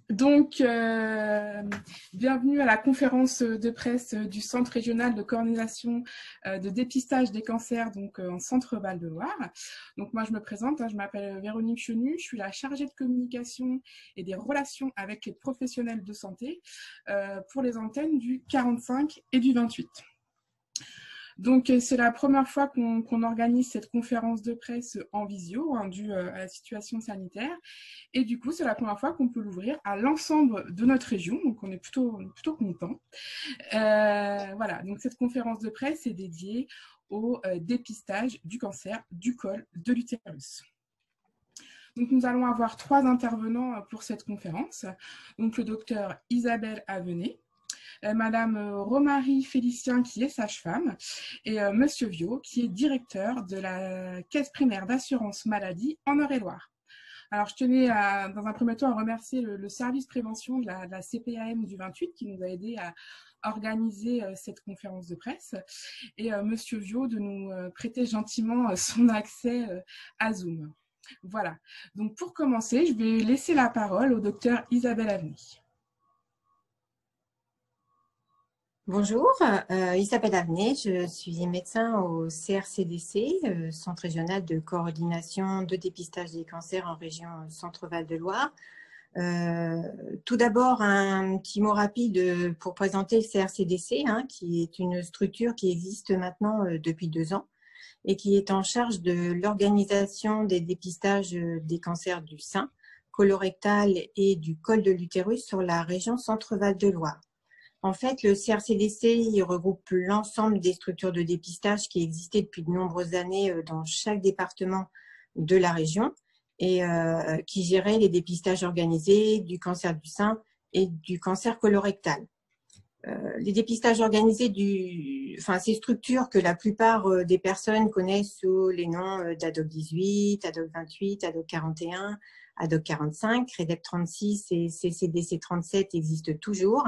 Donc, bienvenue à la conférence de presse du Centre régional de coordination de dépistage des cancers, donc en Centre Val-de-Loire. Donc, moi, je me présente, je m'appelle Véronique Chenu, je suis la chargée de communication et des relations avec les professionnels de santé pour les antennes du 45 et du 28. Donc, c'est la première fois qu'on organise cette conférence de presse en visio, due à la situation sanitaire. Et du coup, c'est la première fois qu'on peut l'ouvrir à l'ensemble de notre région. Donc, on est plutôt contents. Voilà, donc cette conférence de presse est dédiée au dépistage du cancer du col de l'utérus. Donc, nous allons avoir 3 intervenants pour cette conférence. Donc, le docteur Isabelle Avenet, Madame Romary Félicien, qui est sage-femme, et Monsieur Viau, qui est directeur de la caisse primaire d'assurance maladie en Eure-et-Loire. Alors, je tenais dans un premier temps à remercier le service prévention de la CPAM du 28 qui nous a aidés à organiser cette conférence de presse, et Monsieur Viau de nous prêter gentiment son accès à Zoom. Voilà. Donc, pour commencer, je vais laisser la parole au docteur Isabelle Avenet. Bonjour, Isabelle Avenet, je suis médecin au CRCDC, Centre régional de coordination de dépistage des cancers en région Centre-Val de Loire. Tout d'abord, un petit mot rapide pour présenter le CRCDC, qui est une structure qui existe maintenant depuis 2 ans et qui est en charge de l'organisation des dépistages des cancers du sein, colorectal et du col de l'utérus sur la région Centre-Val de Loire. En fait, le CRCDC il regroupe l'ensemble des structures de dépistage qui existaient depuis de nombreuses années dans chaque département de la région et qui gérait les dépistages organisés du cancer du sein et du cancer colorectal. Les dépistages organisés ces structures que la plupart des personnes connaissent sous les noms d'ADOC 18, ADOC 28, ADOC 41, ADOC 45, REDEP 36 et CCDC 37 existent toujours.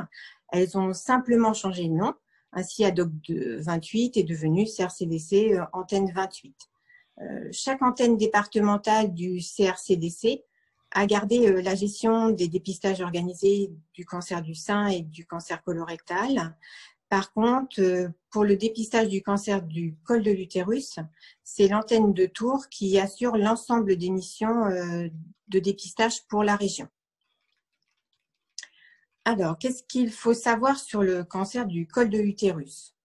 Elles ont simplement changé de nom. Ainsi, ADOC 28 est devenu CRCDC antenne 28. Chaque antenne départementale du CRCDC a gardé la gestion des dépistages organisés du cancer du sein et du cancer colorectal. Par contre, pour le dépistage du cancer du col de l'utérus, c'est l'antenne de Tours qui assure l'ensemble des missions de dépistage pour la région. Alors, qu'est-ce qu'il faut savoir sur le cancer du col de l'utérus?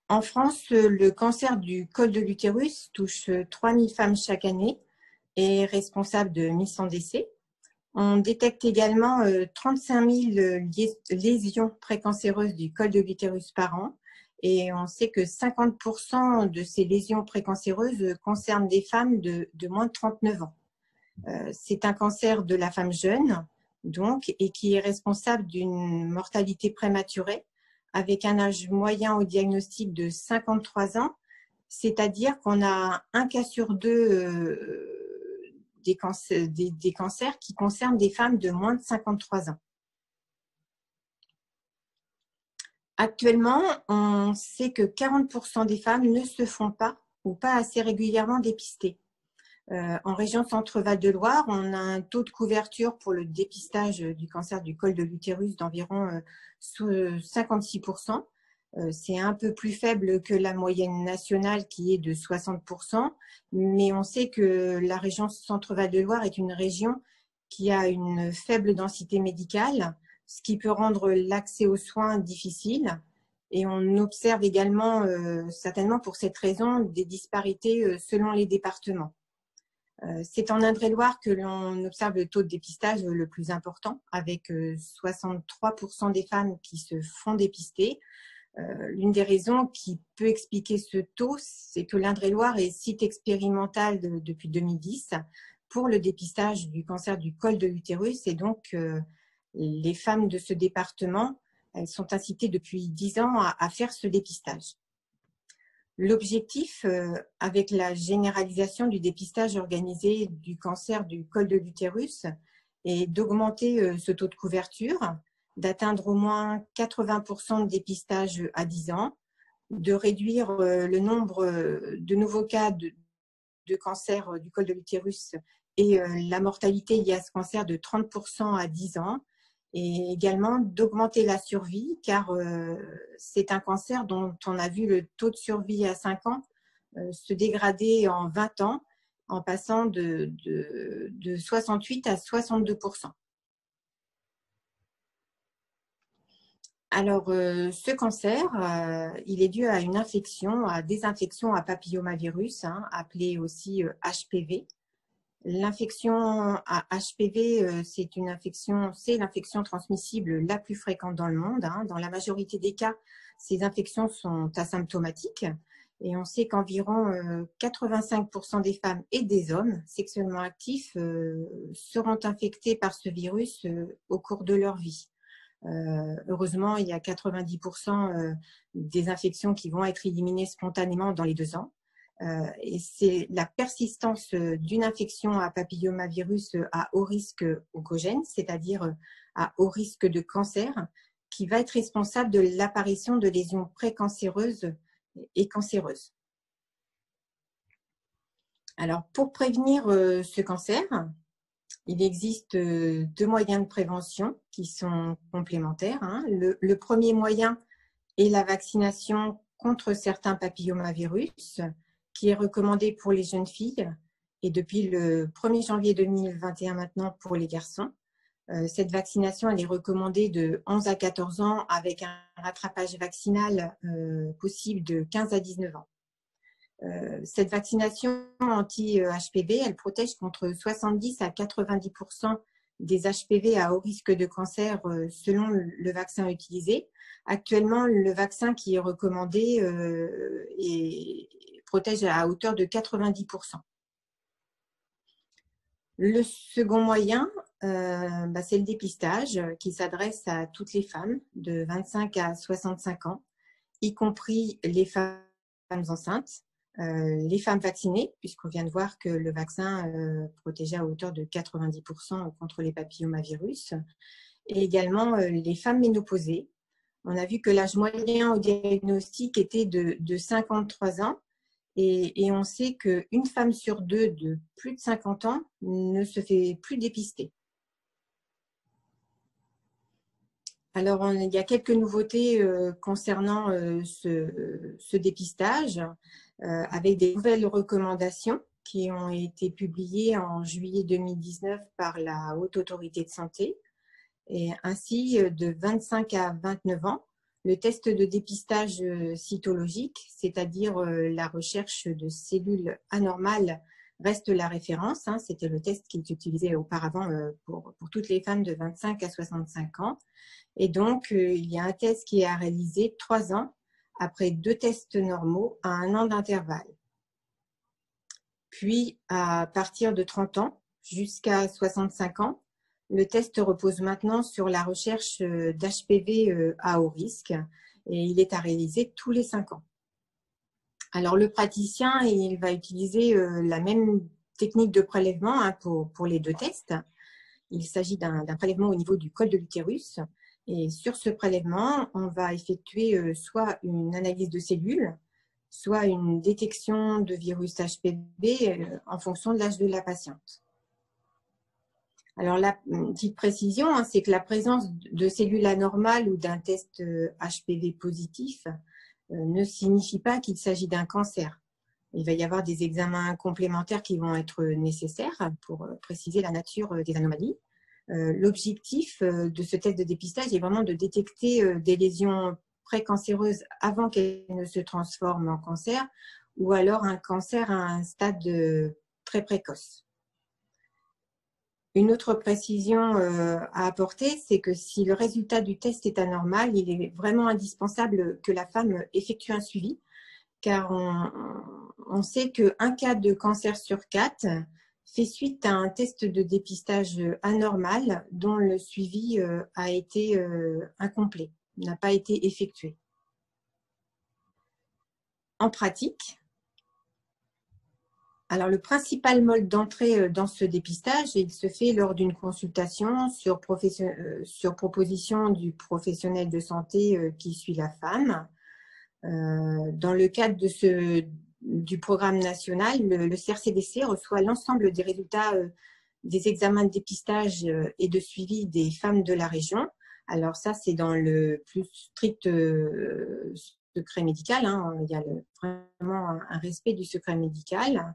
En France, le cancer du col de l'utérus touche 3000 femmes chaque année et est responsable de 1100 décès. On détecte également 35 000 lésions précancéreuses du col de l'utérus par an et on sait que 50% de ces lésions précancéreuses concernent des femmes de moins de 39 ans. C'est un cancer de la femme jeune, donc, et qui est responsable d'une mortalité prématurée avec un âge moyen au diagnostic de 53 ans, c'est-à-dire qu'on a un cas sur 2 des cancers qui concernent des femmes de moins de 53 ans. Actuellement, on sait que 40% des femmes ne se font pas ou pas assez régulièrement dépistées. En région Centre-Val de Loire, on a un taux de couverture pour le dépistage du cancer du col de l'utérus d'environ 56%. C'est un peu plus faible que la moyenne nationale qui est de 60%, mais on sait que la région Centre-Val de Loire est une région qui a une faible densité médicale, ce qui peut rendre l'accès aux soins difficile. Et on observe également, certainement pour cette raison, des disparités selon les départements. C'est en Indre-et-Loire que l'on observe le taux de dépistage le plus important, avec 63% des femmes qui se font dépister. L'une des raisons qui peut expliquer ce taux, c'est que l'Indre-et-Loire est site expérimental depuis 2010 pour le dépistage du cancer du col de l'utérus et donc les femmes de ce département, elles sont incitées depuis 10 ans à faire ce dépistage. L'objectif, avec la généralisation du dépistage organisé du cancer du col de l'utérus, est d'augmenter ce taux de couverture, d'atteindre au moins 80% de dépistage à 10 ans, de réduire le nombre de nouveaux cas de cancer du col de l'utérus et la mortalité liée à ce cancer de 30% à 10 ans, et également d'augmenter la survie, car c'est un cancer dont on a vu le taux de survie à 5 ans se dégrader en 20 ans, en passant de 68 à 62%. Alors, ce cancer, il est dû à une infection, à des infections à papillomavirus, appelée aussi HPV. L'infection à HPV, c'est l'infection transmissible la plus fréquente dans le monde. Dans la majorité des cas, ces infections sont asymptomatiques et on sait qu'environ 85% des femmes et des hommes sexuellement actifs seront infectés par ce virus au cours de leur vie. Heureusement, il y a 90% des infections qui vont être éliminées spontanément dans les 2 ans. Et c'est la persistance d'une infection à papillomavirus à haut risque oncogène, c'est-à-dire à haut risque de cancer, qui va être responsable de l'apparition de lésions précancéreuses et cancéreuses. Alors, pour prévenir ce cancer, il existe 2 moyens de prévention qui sont complémentaires. Le premier moyen est la vaccination contre certains papillomavirus, qui est recommandée pour les jeunes filles et depuis le 1er janvier 2021 maintenant pour les garçons. Cette vaccination, elle est recommandée de 11 à 14 ans avec un rattrapage vaccinal possible de 15 à 19 ans. Cette vaccination anti-HPV, elle protège contre 70 à 90% des HPV à haut risque de cancer selon le vaccin utilisé. Actuellement, le vaccin qui est recommandé protège à hauteur de 90%. Le second moyen, c'est le dépistage qui s'adresse à toutes les femmes de 25 à 65 ans, y compris les femmes enceintes, les femmes vaccinées, puisqu'on vient de voir que le vaccin protégeait à hauteur de 90% contre les papillomavirus, et également les femmes ménopausées. On a vu que l'âge moyen au diagnostic était de 53 ans, et on sait qu'une femme sur 2 de plus de 50 ans ne se fait plus dépister. Alors, il y a quelques nouveautés concernant ce dépistage, avec des nouvelles recommandations qui ont été publiées en juillet 2019 par la Haute Autorité de Santé. Et ainsi, de 25 à 29 ans, le test de dépistage cytologique, c'est-à-dire la recherche de cellules anormales, reste la référence. C'était le test qui était utilisé auparavant pour toutes les femmes de 25 à 65 ans. Et donc, il y a un test qui est à réaliser 3 ans après 2 tests normaux à 1 an d'intervalle. Puis, à partir de 30 ans jusqu'à 65 ans, le test repose maintenant sur la recherche d'HPV à haut risque et il est à réaliser tous les 5 ans. Alors, le praticien, il va utiliser la même technique de prélèvement pour les 2 tests. Il s'agit d'un prélèvement au niveau du col de l'utérus. Et sur ce prélèvement, on va effectuer soit une analyse de cellules, soit une détection de virus HPV en fonction de l'âge de la patiente. Alors, la petite précision, c'est que la présence de cellules anormales ou d'un test HPV positif ne signifie pas qu'il s'agit d'un cancer. Il va y avoir des examens complémentaires qui vont être nécessaires pour préciser la nature des anomalies. L'objectif de ce test de dépistage est vraiment de détecter des lésions précancéreuses avant qu'elles ne se transforment en cancer ou alors un cancer à un stade très précoce. Une autre précision à apporter, c'est que si le résultat du test est anormal, il est vraiment indispensable que la femme effectue un suivi, car on sait qu'un cas de cancer sur 4 fait suite à un test de dépistage anormal dont le suivi a été incomplet, n'a pas été effectué. En pratique, alors le principal mode d'entrée dans ce dépistage, il se fait lors d'une consultation sur proposition du professionnel de santé qui suit la femme. Dans le cadre de ce du programme national, le CRCDC reçoit l'ensemble des résultats des examens de dépistage et de suivi des femmes de la région. Alors ça, c'est dans le plus strict secret médical, hein. Il y a vraiment un respect du secret médical.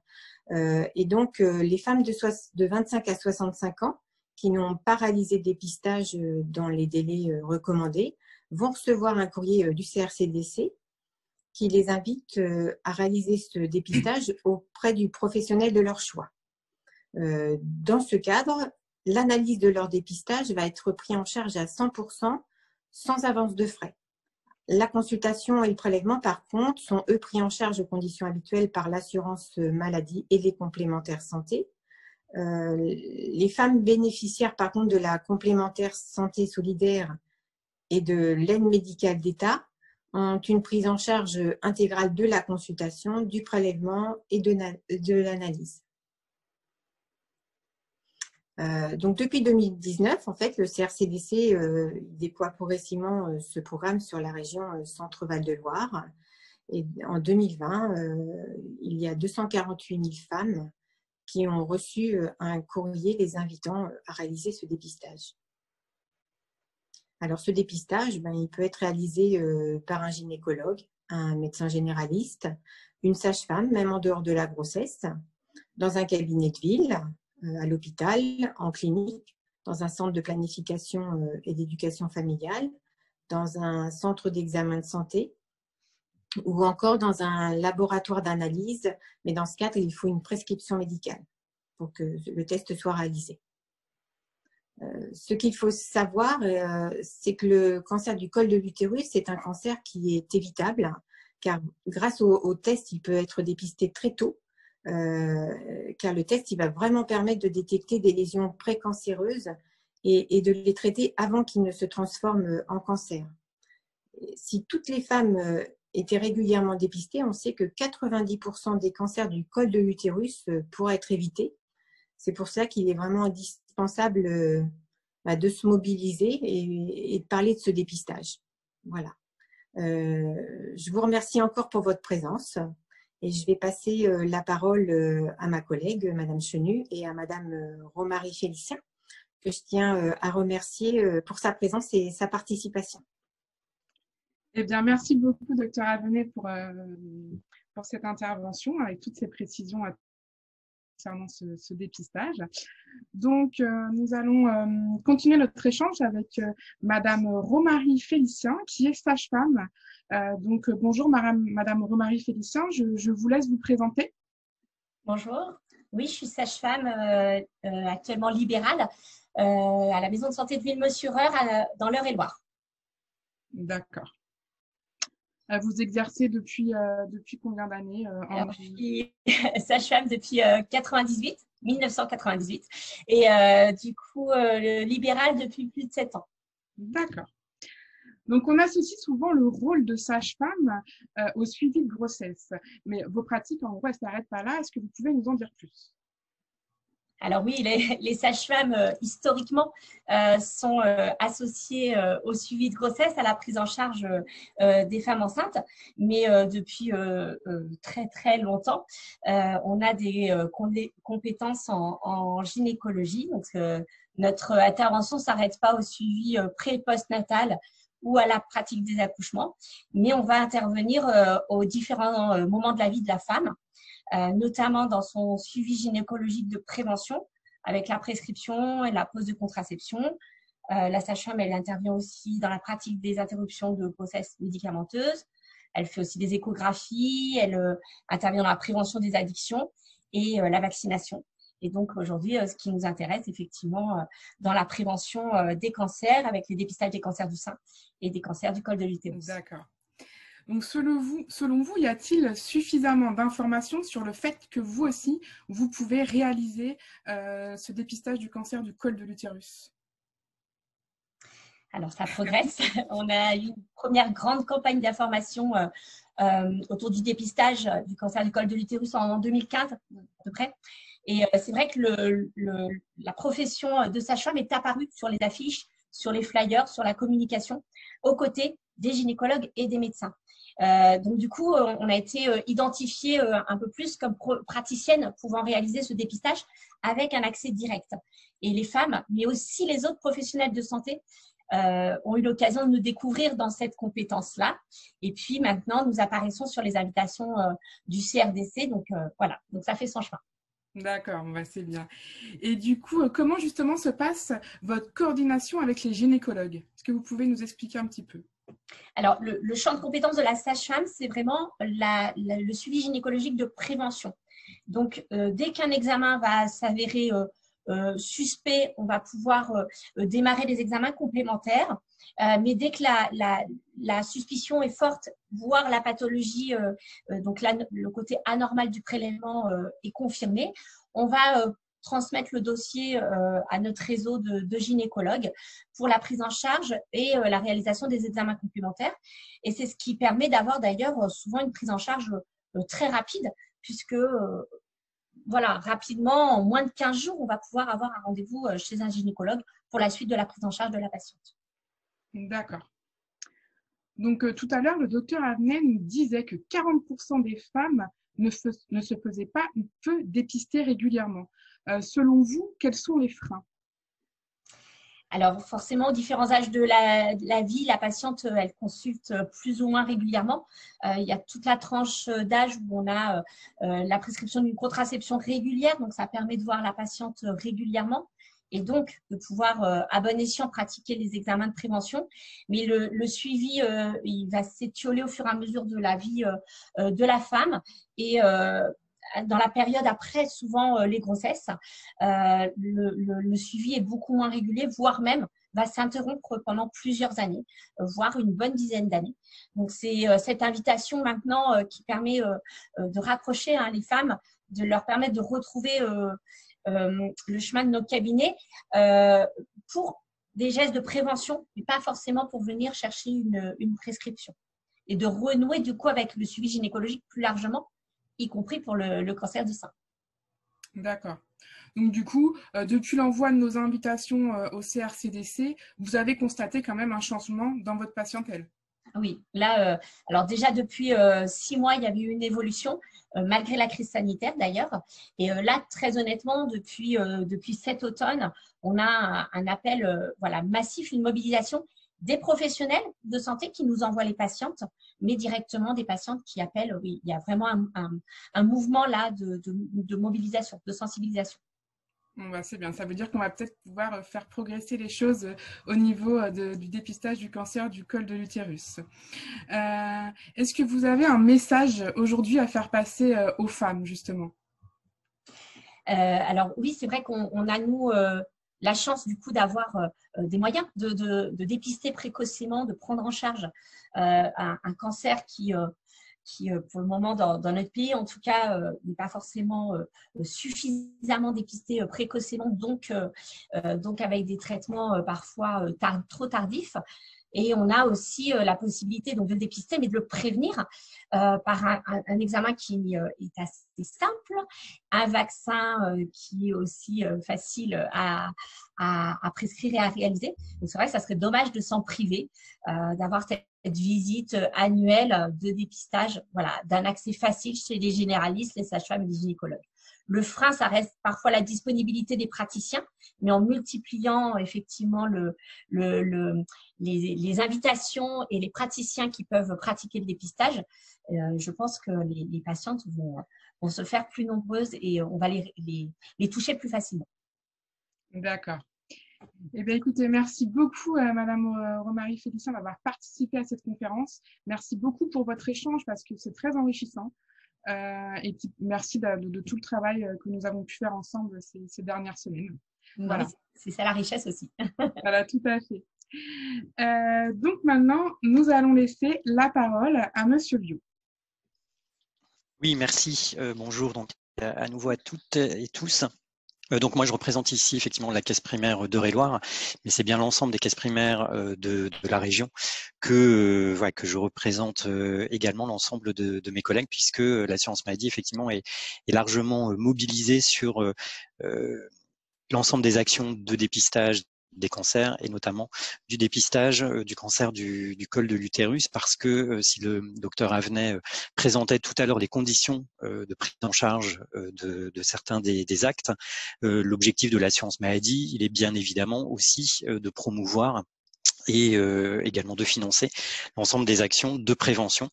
Et donc, les femmes de 25 à 65 ans qui n'ont pas réalisé de dépistage dans les délais recommandés vont recevoir un courrier du CRCDC qui les invite à réaliser ce dépistage auprès du professionnel de leur choix. Dans ce cadre, l'analyse de leur dépistage va être prise en charge à 100% sans avance de frais. La consultation et le prélèvement, par contre, sont eux pris en charge aux conditions habituelles par l'assurance maladie et les complémentaires santé. Les femmes bénéficiaires, par contre, de la complémentaire santé solidaire et de l'aide médicale d'État ont une prise en charge intégrale de la consultation, du prélèvement et de l'analyse. Donc, depuis 2019, en fait, le CRCDC déploie progressivement ce programme sur la région Centre-Val de Loire. Et en 2020, il y a 248 000 femmes qui ont reçu un courrier les invitant à réaliser ce dépistage. Alors, ce dépistage, il peut être réalisé par un gynécologue, un médecin généraliste, une sage-femme, même en dehors de la grossesse, dans un cabinet de ville, à l'hôpital, en clinique, dans un centre de planification et d'éducation familiale, dans un centre d'examen de santé ou encore dans un laboratoire d'analyse. Mais dans ce cadre, il faut une prescription médicale pour que le test soit réalisé. Ce qu'il faut savoir, c'est que le cancer du col de l'utérus est un cancer qui est évitable, car grâce au test, il peut être dépisté très tôt, car le test il va vraiment permettre de détecter des lésions précancéreuses et de les traiter avant qu'ils ne se transforment en cancer. Si toutes les femmes étaient régulièrement dépistées, on sait que 90% des cancers du col de l'utérus pourraient être évités. C'est pour ça qu'il est vraiment indispensable de se mobiliser et de parler de ce dépistage. Voilà. Je vous remercie encore pour votre présence et je vais passer la parole à ma collègue, Madame Chenu, et à Madame Romarie Félicien, que je tiens à remercier pour sa présence et sa participation. Eh bien, merci beaucoup, Docteur Avenet, pour cette intervention avec toutes ces précisions concernant ce dépistage. Donc, nous allons continuer notre échange avec Madame Romarie Félicien, qui est sage-femme. Donc, bonjour Madame Romarie Félicien, je vous laisse vous présenter. Bonjour, oui, je suis sage-femme actuellement libérale à la maison de santé de Villemot-sur-Eure dans l'Eure-et-Loire. D'accord. Vous exercez depuis combien d'années Je suis sage-femme depuis 1998 et du coup libérale depuis plus de 7 ans. D'accord. Donc, on associe souvent le rôle de sage-femme au suivi de grossesse. Mais vos pratiques, en gros, elles ne s'arrêtent pas là. Est-ce que vous pouvez nous en dire plus ? Alors oui, les sages-femmes, historiquement, sont associées au suivi de grossesse, à la prise en charge des femmes enceintes. Mais depuis très, très longtemps, on a des compétences en gynécologie. Donc, notre intervention ne s'arrête pas au suivi pré- et post-natal ou à la pratique des accouchements, mais on va intervenir aux différents moments de la vie de la femme, notamment dans son suivi gynécologique de prévention avec la prescription et la pose de contraception. La sage-femme, elle intervient aussi dans la pratique des interruptions de grossesse médicamenteuses. Elle fait aussi des échographies, elle intervient dans la prévention des addictions et la vaccination. Et donc aujourd'hui, ce qui nous intéresse effectivement dans la prévention des cancers avec les dépistages des cancers du sein et des cancers du col de l'utérus. D'accord. Donc, selon vous, y a-t-il suffisamment d'informations sur le fait que vous aussi, vous pouvez réaliser ce dépistage du cancer du col de l'utérus ? Alors, ça progresse. On a eu une première grande campagne d'information autour du dépistage du cancer du col de l'utérus en 2015, à peu près. Et c'est vrai que la profession de sage-femme est apparue sur les affiches, sur les flyers, sur la communication, aux côtés des gynécologues et des médecins. Donc, du coup, on a été identifié un peu plus comme praticienne pouvant réaliser ce dépistage avec un accès direct. Et les femmes, mais aussi les autres professionnels de santé, ont eu l'occasion de nous découvrir dans cette compétence-là. Et puis maintenant, nous apparaissons sur les invitations du CRDC. Donc voilà, donc ça fait son chemin. D'accord, bah, c'est bien. Et du coup, comment justement se passe votre coordination avec les gynécologues? Est-ce que vous pouvez nous expliquer un petit peu? Alors, le champ de compétences de la sage-femme, c'est vraiment le suivi gynécologique de prévention. Donc, dès qu'un examen va s'avérer suspect, on va pouvoir démarrer des examens complémentaires. Mais dès que la suspicion est forte, voire la pathologie, donc le côté anormal du prélèvement est confirmé, on va transmettre le dossier à notre réseau de gynécologues pour la prise en charge et la réalisation des examens complémentaires. Et c'est ce qui permet d'avoir d'ailleurs souvent une prise en charge très rapide, puisque voilà, rapidement, en moins de 15 jours, on va pouvoir avoir un rendez-vous chez un gynécologue pour la suite de la prise en charge de la patiente. D'accord. Donc, tout à l'heure, le docteur Avenel nous disait que 40% des femmes ne se faisaient pas ou peu dépister régulièrement. Selon vous, quels sont les freins? Alors, forcément, aux différents âges de la vie, la patiente, elle consulte plus ou moins régulièrement. Il y a toute la tranche d'âge où on a la prescription d'une contraception régulière, donc ça permet de voir la patiente régulièrement et donc de pouvoir à bon escient pratiquer les examens de prévention. Mais le suivi, il va s'étioler au fur et à mesure de la vie de la femme et dans la période après, souvent les grossesses, le suivi est beaucoup moins régulier, voire même va s'interrompre pendant plusieurs années, voire une bonne dizaine d'années. Donc, c'est cette invitation maintenant qui permet de rapprocher les femmes, de leur permettre de retrouver le chemin de nos cabinets pour des gestes de prévention, mais pas forcément pour venir chercher une prescription. Et de renouer du coup avec le suivi gynécologique plus largement, y compris pour le cancer du sein. D'accord. Donc du coup, depuis l'envoi de nos invitations au CRCDC, vous avez constaté quand même un changement dans votre patientèle? Oui, là, alors déjà depuis 6 mois, il y avait eu une évolution, malgré la crise sanitaire d'ailleurs. Et là, très honnêtement, depuis cet automne, on a un appel voilà, massif, une mobilisation des professionnels de santé qui nous envoient les patientes, mais directement des patientes qui appellent. Oui, il y a vraiment un mouvement là de mobilisation, de sensibilisation. Bon, bah, c'est bien, ça veut dire qu'on va peut-être pouvoir faire progresser les choses au niveau du dépistage du cancer du col de l'utérus. Est-ce que vous avez un message aujourd'hui à faire passer aux femmes, justement? Alors oui, c'est vrai qu'on a, nous, la chance du coup d'avoir des moyens de dépister précocement, de prendre en charge un cancer qui pour le moment, dans notre pays, en tout cas, n'est pas forcément suffisamment dépisté précocement, donc avec des traitements parfois trop tardifs. Et on a aussi la possibilité donc, de le dépister, mais de le prévenir par un examen qui est assez simple, un vaccin qui est aussi facile à prescrire et à réaliser. Donc, c'est vrai que ça serait dommage de s'en priver, d'avoir cette visite annuelle de dépistage, voilà, d'un accès facile chez les généralistes, les sages-femmes et les gynécologues. Le frein, ça reste parfois la disponibilité des praticiens, mais en multipliant effectivement les invitations et les praticiens qui peuvent pratiquer le dépistage, je pense que les patientes vont se faire plus nombreuses et on va les toucher plus facilement. D'accord. Eh bien, écoutez, merci beaucoup à Madame Romary Félicien d'avoir participé à cette conférence. Merci beaucoup pour votre échange parce que c'est très enrichissant. Et puis, merci de tout le travail que nous avons pu faire ensemble ces dernières semaines. Voilà. C'est ça la richesse aussi. Voilà, tout à fait. Donc maintenant, nous allons laisser la parole à Monsieur Liu. Oui, merci. Bonjour donc à nouveau à toutes et tous. Donc moi, je représente ici effectivement la caisse primaire d'Eure-et-Loir, mais c'est bien l'ensemble des caisses primaires de la région que je représente également l'ensemble de mes collègues, puisque l'assurance maladie effectivement est largement mobilisée sur l'ensemble des actions de dépistage des cancers et notamment du dépistage du cancer du col de l'utérus, parce que si le docteur Avenay présentait tout à l'heure les conditions de prise en charge de certains des actes, l'objectif de l'assurance maladie, il est bien évidemment aussi de promouvoir et également de financer l'ensemble des actions de prévention,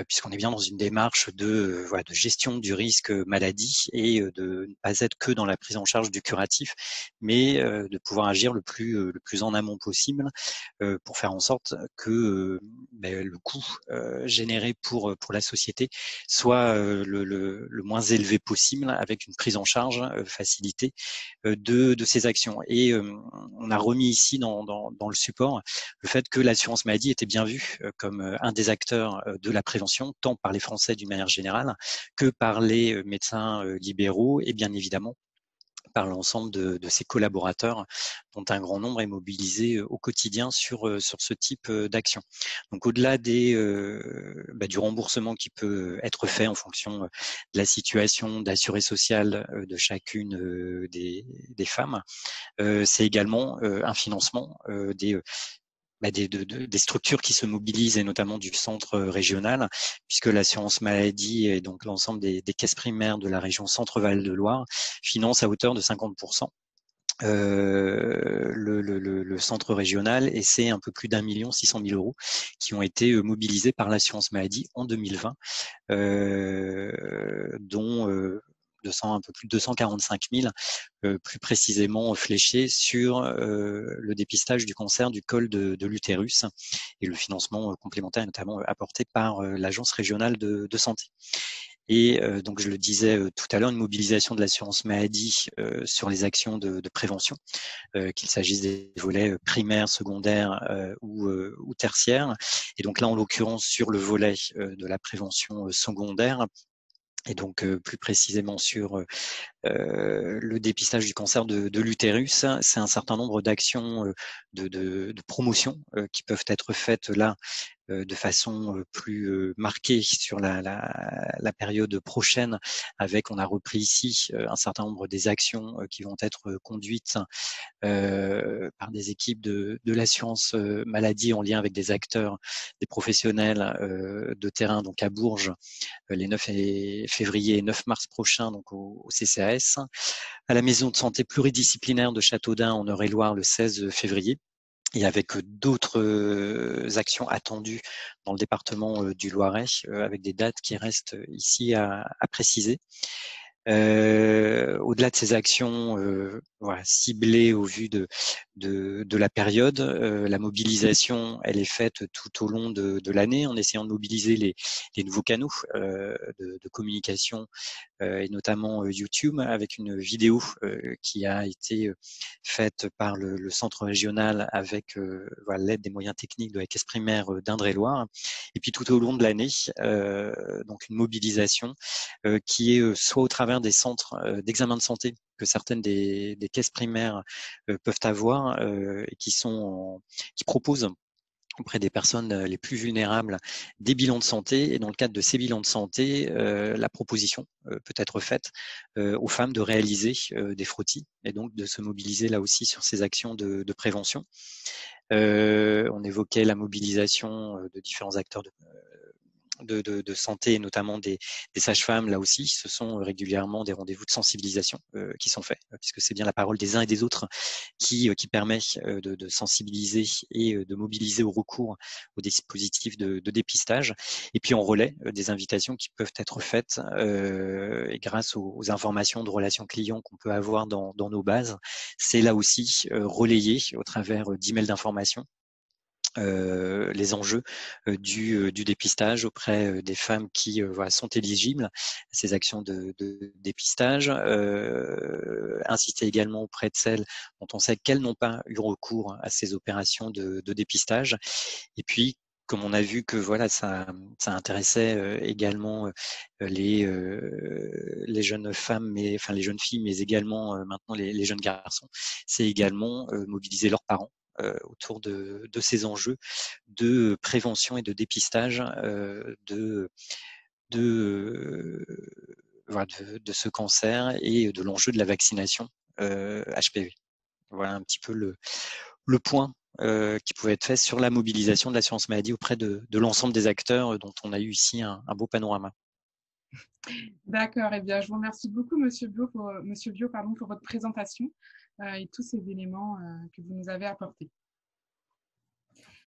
puisqu'on est bien dans une démarche de gestion du risque maladie et de ne pas être que dans la prise en charge du curatif, mais de pouvoir agir le plus en amont possible pour faire en sorte que le coût généré pour la société soit le moins élevé possible, avec une prise en charge facilitée de ces actions. Et on a remis ici dans le support le fait que l'assurance maladie était bien vue comme un des acteurs de la prévention, tant par les Français d'une manière générale que par les médecins libéraux et bien évidemment par l'ensemble de ses collaborateurs, dont un grand nombre est mobilisé au quotidien sur ce type d'action. Donc au-delà du remboursement qui peut être fait en fonction de la situation d'assuré social de chacune des femmes, c'est également un financement des structures qui se mobilisent et notamment du centre régional, puisque l'assurance maladie et donc l'ensemble des caisses primaires de la région Centre-Val de Loire finance à hauteur de 50% le centre régional, et c'est un peu plus d'1,6 million qui ont été mobilisés par l'assurance maladie en 2020, dont un peu plus de 245 000 plus précisément fléchés sur le dépistage du cancer du col de l'utérus, et le financement complémentaire est notamment apporté par l'agence régionale de santé. Et donc, je le disais tout à l'heure, une mobilisation de l'assurance maladie sur les actions de prévention, qu'il s'agisse des volets primaires, secondaires ou tertiaires. Et donc là, en l'occurrence, sur le volet de la prévention secondaire, et donc plus précisément sur le dépistage du cancer de l'utérus, c'est un certain nombre d'actions de promotion qui peuvent être faites là de façon plus marquée sur la période prochaine, on a repris ici un certain nombre des actions qui vont être conduites par des équipes de l'assurance maladie en lien avec des acteurs, des professionnels de terrain, donc à Bourges, les 9 février et 9 mars prochains, donc au CCAS, à la maison de santé pluridisciplinaire de Châteaudun en Eure-et-Loire le 16 février, et avec d'autres actions attendues dans le département du Loiret, avec des dates qui restent ici à préciser. Au-delà de ces actions ciblées au vu de la période, la mobilisation, elle est faite tout au long de l'année en essayant de mobiliser les nouveaux canaux de communication, et notamment YouTube, avec une vidéo qui a été faite par le centre régional avec l'aide des moyens techniques de la caisse primaire d'Indre-et-Loire. Et puis tout au long de l'année, donc une mobilisation qui est soit au travers des centres d'examen de santé que certaines des caisses primaires peuvent avoir et qui proposent auprès des personnes les plus vulnérables des bilans de santé. Et dans le cadre de ces bilans de santé, la proposition peut être faite aux femmes de réaliser des frottis et donc de se mobiliser là aussi sur ces actions de prévention. On évoquait la mobilisation de différents acteurs de santé, et notamment des sages-femmes. Là aussi, ce sont régulièrement des rendez-vous de sensibilisation qui sont faits, puisque c'est bien la parole des uns et des autres qui permet de sensibiliser et de mobiliser au recours aux dispositifs de dépistage. Et puis on relaie des invitations qui peuvent être faites et grâce aux informations de relations clients qu'on peut avoir dans nos bases, c'est là aussi relayé au travers d'emails d'information les enjeux du dépistage auprès des femmes qui sont éligibles à ces actions de dépistage, insister également auprès de celles dont on sait qu'elles n'ont pas eu recours à ces opérations de dépistage. Et puis, comme on a vu que ça intéressait également les jeunes femmes, les jeunes filles, mais également maintenant les jeunes garçons, c'est également mobiliser leurs parents autour de ces enjeux de prévention et de dépistage de ce cancer et de l'enjeu de la vaccination HPV. Voilà un petit peu le point qui pouvait être fait sur la mobilisation de l'assurance maladie auprès de l'ensemble des acteurs dont on a eu ici un beau panorama. D'accord, eh bien, je vous remercie beaucoup, Monsieur Bio, pour votre présentation et tous ces éléments que vous nous avez apportés.